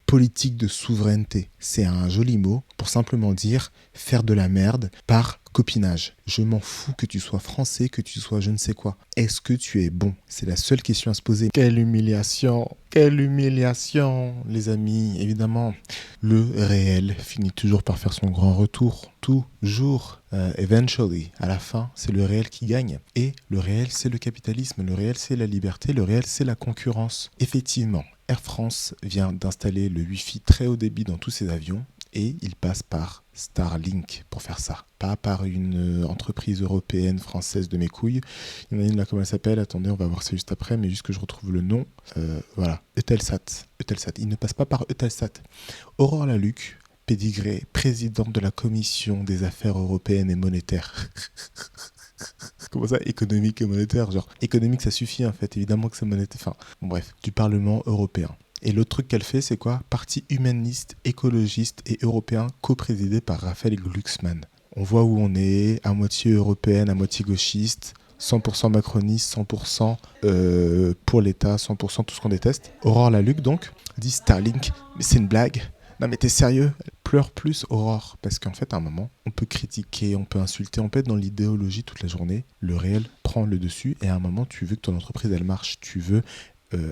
politique de souveraineté. C'est un joli mot pour simplement dire faire de la merde par copinage. Je m'en fous que tu sois français, que tu sois je ne sais quoi. Est-ce que tu es bon? C'est la seule question à se poser. Quelle humiliation! Quelle humiliation, les amis! Évidemment, le réel finit toujours par faire son grand retour. Toujours. Eventually, à la fin, c'est le réel qui gagne. Et le réel, c'est le capitalisme. Le réel, c'est la liberté. Le réel, c'est la concurrence. Effectivement, Air France vient d'installer le Wi-Fi très haut débit dans tous ses avions. Et il passe par Starlink pour faire ça. Pas par une entreprise européenne, française de mes couilles. Il y en a une là, comment elle s'appelle? Attendez, on va voir ça juste après, mais juste que je retrouve le nom. Voilà, Eutelsat. Eutelsat. Il ne passe pas par Eutelsat. Aurore Lalucq, pédigré, présidente de la Commission des affaires européennes et monétaires. Comment ça, économique et monétaire? Genre, économique, ça suffit en fait. Évidemment que c'est monétaire. Enfin, bon, bref, du Parlement européen. Et l'autre truc qu'elle fait, c'est quoi? Parti humaniste, écologiste et européen, coprésidé par Raphaël Glucksmann. On voit où on est, à moitié européenne, à moitié gauchiste, 100% macroniste, 100% pour l'État, 100% tout ce qu'on déteste. Aurore Lalucq, donc, dit Starlink, mais c'est une blague. Non mais t'es sérieux? Elle pleure plus, Aurore. Parce qu'en fait, à un moment, on peut critiquer, on peut insulter, on peut être dans l'idéologie toute la journée. Le réel prend le dessus et à un moment, tu veux que ton entreprise, elle marche. Tu veux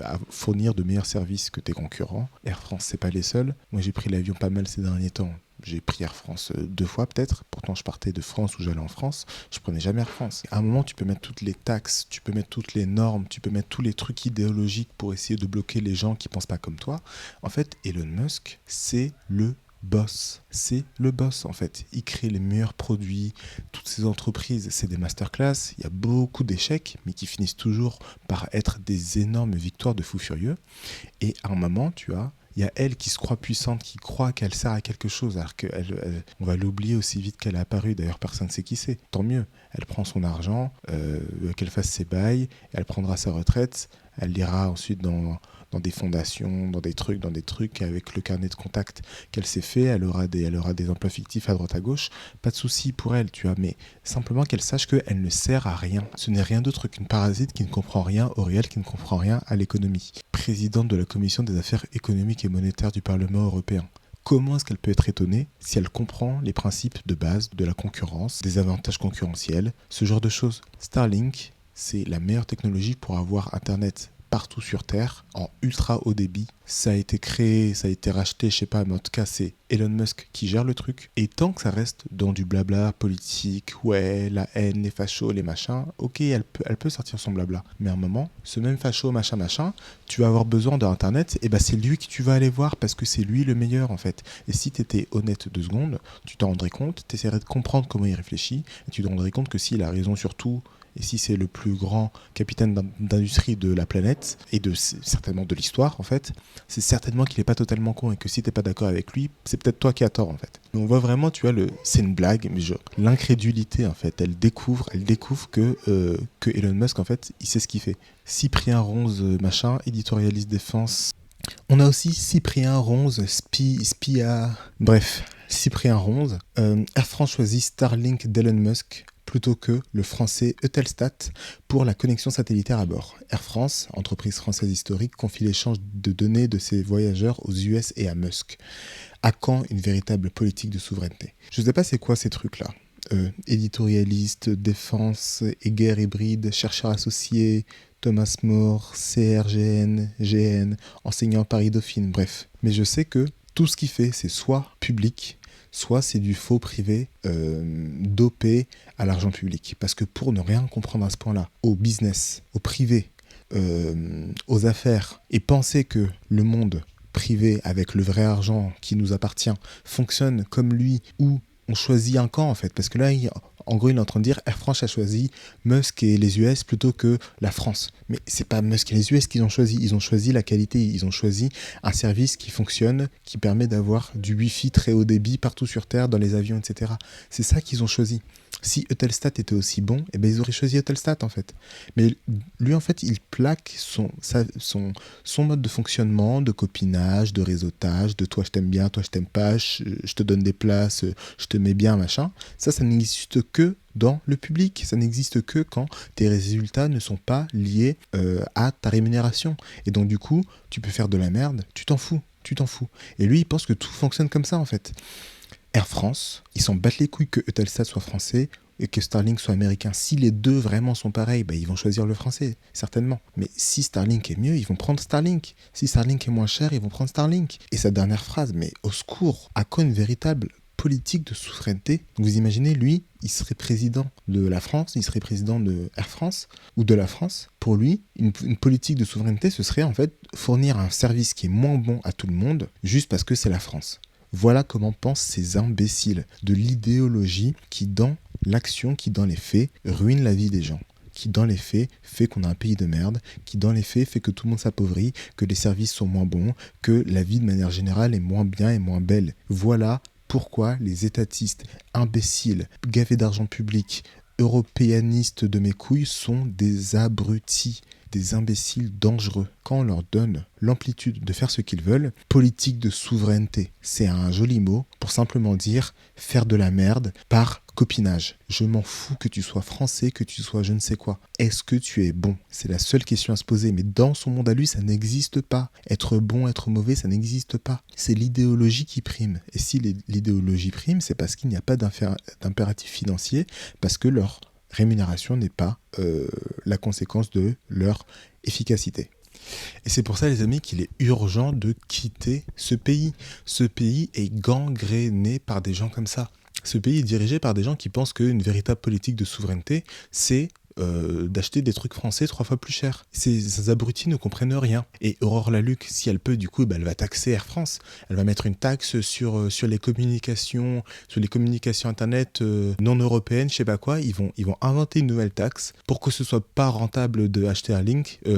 à fournir de meilleurs services que tes concurrents. Air France, c'est pas les seuls. Moi, j'ai pris l'avion pas mal ces derniers temps. J'ai pris Air France 2 fois peut-être. Pourtant, je partais de France où j'allais en France. Je prenais jamais Air France. À un moment, tu peux mettre toutes les taxes, tu peux mettre toutes les normes, tu peux mettre tous les trucs idéologiques pour essayer de bloquer les gens qui pensent pas comme toi. En fait, Elon Musk, c'est le boss. C'est le boss en fait. Il crée les meilleurs produits. Toutes ces entreprises, c'est des masterclass. Il y a beaucoup d'échecs, mais qui finissent toujours par être des énormes victoires de fous furieux. Et à un moment, il y a elle qui se croit puissante, qui croit qu'elle sert à quelque chose, alors on va l'oublier aussi vite qu'elle est apparue. D'ailleurs, personne ne sait qui c'est. Tant mieux. Elle prend son argent, qu'elle fasse ses bails, elle prendra sa retraite, elle ira ensuite dans des fondations, dans des trucs avec le carnet de contact qu'elle s'est fait. Elle aura des emplois fictifs à droite à gauche. Pas de souci pour elle, mais simplement qu'elle sache qu'elle ne sert à rien. Ce n'est rien d'autre qu'une parasite qui ne comprend rien au réel, qui ne comprend rien à l'économie. Présidente de la Commission des affaires économiques et monétaires du Parlement européen. Comment est-ce qu'elle peut être étonnée si elle comprend les principes de base de la concurrence, des avantages concurrentiels, ce genre de choses? Starlink, c'est la meilleure technologie pour avoir Internet partout sur Terre, en ultra haut débit. Ça a été créé, ça a été racheté, je sais pas, mais en tout cas, c'est Elon Musk qui gère le truc. Et tant que ça reste dans du blabla politique, ouais, la haine, les fachos, les machins, ok, elle peut sortir son blabla. Mais à un moment, ce même facho, machin, tu vas avoir besoin d'Internet, et ben c'est lui que tu vas aller voir parce que c'est lui le meilleur, en fait. Et si tu étais honnête 2 secondes, tu t'en rendrais compte, tu essaierais de comprendre comment il réfléchit, et tu te rendrais compte que s'il a raison sur tout, et si c'est le plus grand capitaine d'industrie de la planète, et certainement de l'histoire en fait, c'est certainement qu'il n'est pas totalement con, et que si t'es pas d'accord avec lui, c'est peut-être toi qui as tort en fait. Mais on voit vraiment, c'est une blague, mais l'incrédulité en fait, elle découvre que Elon Musk en fait, il sait ce qu'il fait. Cyprien Ronze, éditorialiste défense. On a aussi Cyprien Ronze, bref, Cyprien Ronze. Air France choisit Starlink d'Elon Musk plutôt que le français Eutelstat pour la connexion satellitaire à bord. Air France, entreprise française historique, confie l'échange de données de ses voyageurs aux US et à Musk. À quand une véritable politique de souveraineté? Je ne sais pas c'est quoi ces trucs-là. Éditorialiste, défense et guerre hybride, chercheur associé, Thomas More, CRGN, GN, enseignant à Paris Dauphine, bref. Mais je sais que tout ce qu'il fait, c'est soit public, soit c'est du faux privé dopé à l'argent public. Parce que pour ne rien comprendre à ce point-là, au business, au privé, aux affaires, et penser que le monde privé, avec le vrai argent qui nous appartient, fonctionne comme lui, où on choisit un camp en fait. Parce que là, en gros, il est en train de dire Air France a choisi Musk et les US plutôt que la France. Mais c'est pas Musk et les US qu'ils ont choisi. Ils ont choisi la qualité. Ils ont choisi un service qui fonctionne, qui permet d'avoir du Wi-Fi très haut débit partout sur Terre, dans les avions, etc. C'est ça qu'ils ont choisi. Si Eutelstat était aussi bon, eh ben ils auraient choisi Eutelstat en fait. Mais lui en fait, il plaque son mode de fonctionnement, de copinage, de réseautage, de toi je t'aime bien, toi je t'aime pas, je te donne des places, je te mets bien, machin. Ça n'existe que dans le public. Ça n'existe que quand tes résultats ne sont pas liés à ta rémunération. Et donc du coup, tu peux faire de la merde, tu t'en fous. tu t'en fous. Et lui, il pense que tout fonctionne comme ça, en fait. Air France, ils s'en battent les couilles que Eutelsat soit français et que Starlink soit américain. Si les deux vraiment sont pareils, bah, ils vont choisir le français, certainement. Mais si Starlink est mieux, ils vont prendre Starlink. Si Starlink est moins cher, ils vont prendre Starlink. Et sa dernière phrase, mais au secours, à quoi une véritable politique de souveraineté? Vous imaginez, lui, il serait président de la France, il serait président de Air France ou de la France. Pour lui, une politique de souveraineté, ce serait en fait fournir un service qui est moins bon à tout le monde, juste parce que c'est la France. Voilà comment pensent ces imbéciles de l'idéologie qui, dans l'action, qui, dans les faits, ruine la vie des gens. Qui, dans les faits, fait qu'on a un pays de merde. Qui, dans les faits, fait que tout le monde s'appauvrit, que les services sont moins bons, que la vie, de manière générale, est moins bien et moins belle. Voilà pourquoi les étatistes imbéciles, gavés d'argent public, européanistes de mes couilles sont des abrutis, des imbéciles dangereux. Quand on leur donne l'amplitude de faire ce qu'ils veulent, politique de souveraineté, c'est un joli mot pour simplement dire faire de la merde par copinage. Je m'en fous que tu sois français, que tu sois je ne sais quoi. Est-ce que tu es bon? C'est la seule question à se poser, mais dans son monde à lui, ça n'existe pas. Être bon, être mauvais, ça n'existe pas. C'est l'idéologie qui prime. Et si l'idéologie prime, c'est parce qu'il n'y a pas d'impératif financier, parce que leur rémunération n'est pas la conséquence de leur efficacité. Et c'est pour ça, les amis, qu'il est urgent de quitter ce pays. Ce pays est gangréné par des gens comme ça. Ce pays est dirigé par des gens qui pensent qu'une véritable politique de souveraineté, c'est d'acheter des trucs français 3 fois plus cher. Ces abrutis ne comprennent rien. Et Aurore Lalucq, si elle peut, du coup, elle va taxer Air France. Elle va mettre une taxe sur les communications internet non européennes, je sais pas quoi. Ils vont inventer une nouvelle taxe pour que ce soit pas rentable d'acheter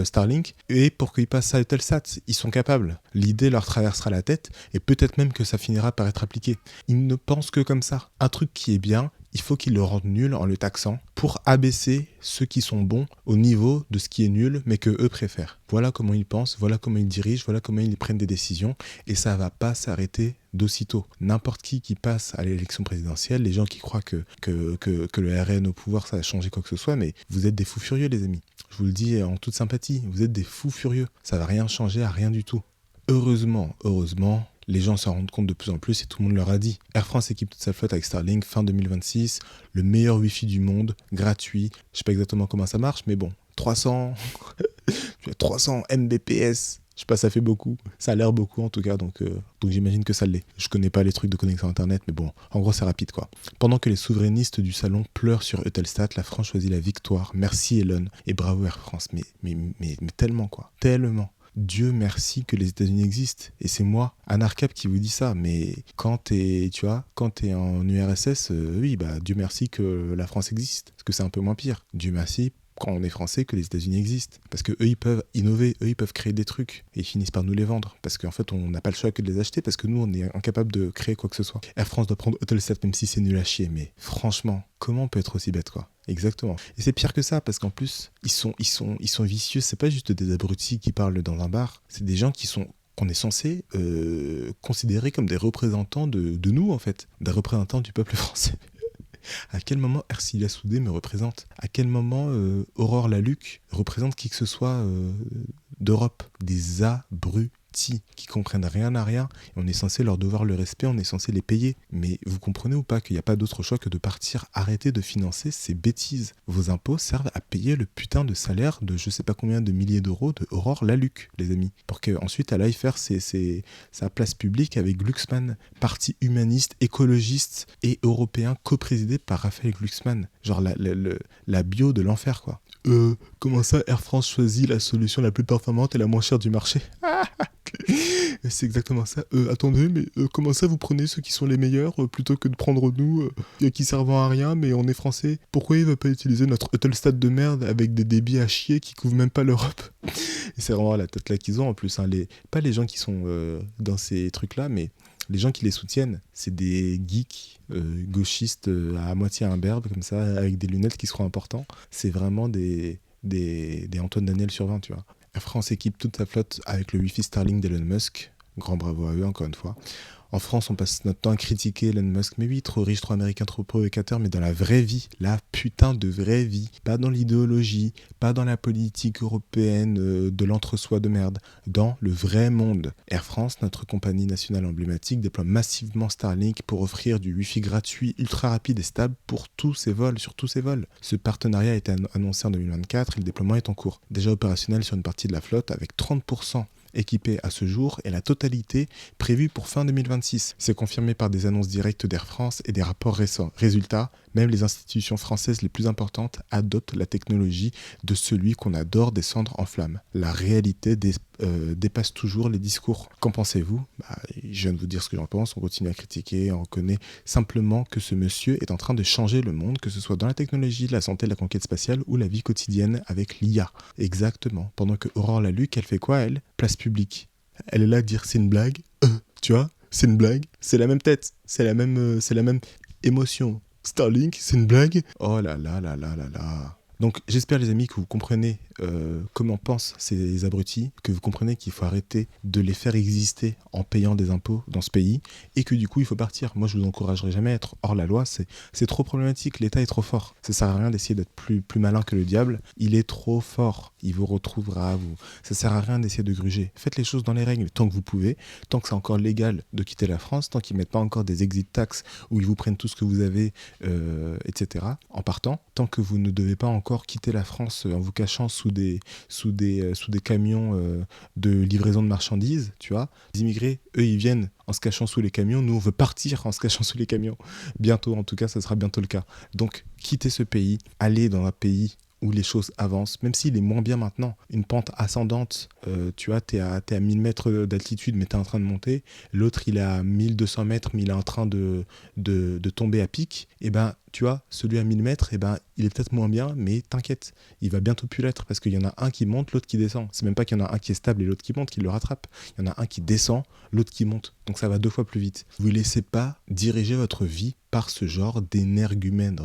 Starlink et pour qu'ils passent à Eutelsat. Ils sont capables. L'idée leur traversera la tête et peut-être même que ça finira par être appliqué. Ils ne pensent que comme ça. Un truc qui est bien, il faut qu'ils le rendent nul en le taxant pour abaisser ceux qui sont bons au niveau de ce qui est nul mais que eux préfèrent. Voilà comment ils pensent, voilà comment ils dirigent, voilà comment ils prennent des décisions et ça va pas s'arrêter d'aussitôt. N'importe qui passe à l'élection présidentielle, les gens qui croient que le RN au pouvoir ça a changé quoi que ce soit, mais vous êtes des fous furieux les amis. Je vous le dis en toute sympathie, vous êtes des fous furieux. Ça va rien changer à rien du tout. Heureusement, les gens s'en rendent compte de plus en plus et tout le monde leur a dit. Air France équipe toute sa flotte avec Starlink fin 2026, le meilleur Wi-Fi du monde, gratuit. Je sais pas exactement comment ça marche, mais bon, 300 Mbps. Je sais pas, ça fait beaucoup. Ça a l'air beaucoup en tout cas, donc j'imagine que ça l'est. Je connais pas les trucs de connexion internet, mais bon, en gros c'est rapide quoi. Pendant que les souverainistes du salon pleurent sur Eutelsat, la France choisit la victoire. Merci Elon et bravo Air France. Mais tellement quoi, tellement. Dieu merci que les États-Unis existent. Et c'est moi, Anarcap, qui vous dit ça. Mais quand t'es en URSS, oui, bah Dieu merci que la France existe. Parce que c'est un peu moins pire. Dieu merci quand on est français que les États-Unis existent. Parce que eux, ils peuvent innover, eux, ils peuvent créer des trucs. Et ils finissent par nous les vendre. Parce qu'en fait, on n'a pas le choix que de les acheter. Parce que nous, on est incapable de créer quoi que ce soit. Air France doit prendre Eutelsat, même si c'est nul à chier. Mais franchement, comment on peut être aussi bête, quoi? Exactement. Et c'est pire que ça, parce qu'en plus, ils sont vicieux. C'est pas juste des abrutis qui parlent dans un bar. C'est des gens qu'on est censé considérer comme des représentants de nous, en fait. Des représentants du peuple français. À quel moment Ercilia Soudé me représente? À quel moment Aurore Lalucq représente qui que ce soit d'Europe? Des abrutis qui comprennent rien à rien. Et on est censé leur devoir le respect, on est censé les payer. Mais vous comprenez ou pas qu'il n'y a pas d'autre choix que de partir arrêter de financer ces bêtises? Vos impôts servent à payer le putain de salaire de je sais pas combien de milliers d'euros de Aurore Lalucq, les amis. Pour qu'ensuite elle aille faire sa place publique avec Glucksmann, parti humaniste, écologiste et européen coprésidé par Raphaël Glucksmann. Genre la bio de l'enfer, quoi. Comment ça, Air France choisit la solution la plus performante et la moins chère du marché? C'est exactement ça. Attendez, mais comment ça vous prenez ceux qui sont les meilleurs plutôt que de prendre nous qui servent à rien, mais on est français? Pourquoi il va pas utiliser notre Eutelstat de merde avec des débits à chier qui couvrent même pas l'Europe? Et c'est vraiment la tête là qu'ils ont en plus. Hein, pas les gens qui sont dans ces trucs-là, mais les gens qui les soutiennent, c'est des geeks gauchistes à moitié imberbes, comme ça, avec des lunettes qui seront importants. C'est vraiment des Antoine Daniel sur 20, tu vois. Air France équipe toute sa flotte avec le Wi-Fi Starlink d'Elon Musk. Grand bravo à eux, encore une fois. En France, on passe notre temps à critiquer Elon Musk. Mais oui, trop riche, trop américain, trop provocateur, mais dans la vraie vie, la putain de vraie vie. Pas dans l'idéologie, pas dans la politique européenne de l'entre-soi de merde. Dans le vrai monde. Air France, notre compagnie nationale emblématique, déploie massivement Starlink pour offrir du Wi-Fi gratuit, ultra rapide et stable pour tous ses vols, sur tous ses vols. Ce partenariat a été annoncé en 2024 et le déploiement est en cours. Déjà opérationnel sur une partie de la flotte avec 30% équipés à ce jour et la totalité prévue pour fin 2026. C'est confirmé par des annonces directes d'Air France et des rapports récents. Résultat, même les institutions françaises les plus importantes adoptent la technologie de celui qu'on adore descendre en flammes. La réalité dépasse toujours les discours. Qu'en pensez-vous ? Je viens de vous dire ce que j'en pense, on continue à critiquer, on reconnaît simplement que ce monsieur est en train de changer le monde, que ce soit dans la technologie, la santé, la conquête spatiale ou la vie quotidienne avec l'IA. Exactement. Pendant que Aurore Laluc, elle fait quoi elle ? Place publique. Elle est là à dire c'est une blague, tu vois, c'est une blague, c'est la même tête, c'est la même émotion. Starlink, c'est une blague. Oh là là là là là là. Donc j'espère les amis que vous comprenez comment pensent ces abrutis, que vous comprenez qu'il faut arrêter de les faire exister en payant des impôts dans ce pays et que du coup il faut partir. Moi je vous encouragerai jamais à être hors la loi, c'est trop problématique, l'État est trop fort. Ça sert à rien d'essayer d'être plus malin que le diable, il est trop fort, il vous retrouvera, vous. Ça sert à rien d'essayer de gruger. Faites les choses dans les règles tant que vous pouvez, tant que c'est encore légal de quitter la France, tant qu'ils mettent pas encore des exit tax où ils vous prennent tout ce que vous avez, etc. en partant, tant que vous ne devez pas encore quitter la France en vous cachant sous des camions de livraison de marchandises, tu vois. Les immigrés, eux, ils viennent en se cachant sous les camions. Nous, on veut partir en se cachant sous les camions. Bientôt, en tout cas, ça sera bientôt le cas. Donc, quittez ce pays, allez dans un pays où les choses avancent, même s'il est moins bien maintenant. Une pente ascendante, tu vois, t'es à 1000 mètres d'altitude, mais t'es en train de monter. L'autre, il est à 1200 mètres, mais il est en train de tomber à pic. Et ben, tu vois, celui à 1000 mètres, il est peut-être moins bien, mais t'inquiète, il va bientôt plus l'être, parce qu'il y en a un qui monte, l'autre qui descend. C'est même pas qu'il y en a un qui est stable et l'autre qui monte, qui le rattrape. Il y en a un qui descend, l'autre qui monte. Donc ça va 2 fois plus vite. Vous ne laissez pas diriger votre vie par ce genre d'énergumène.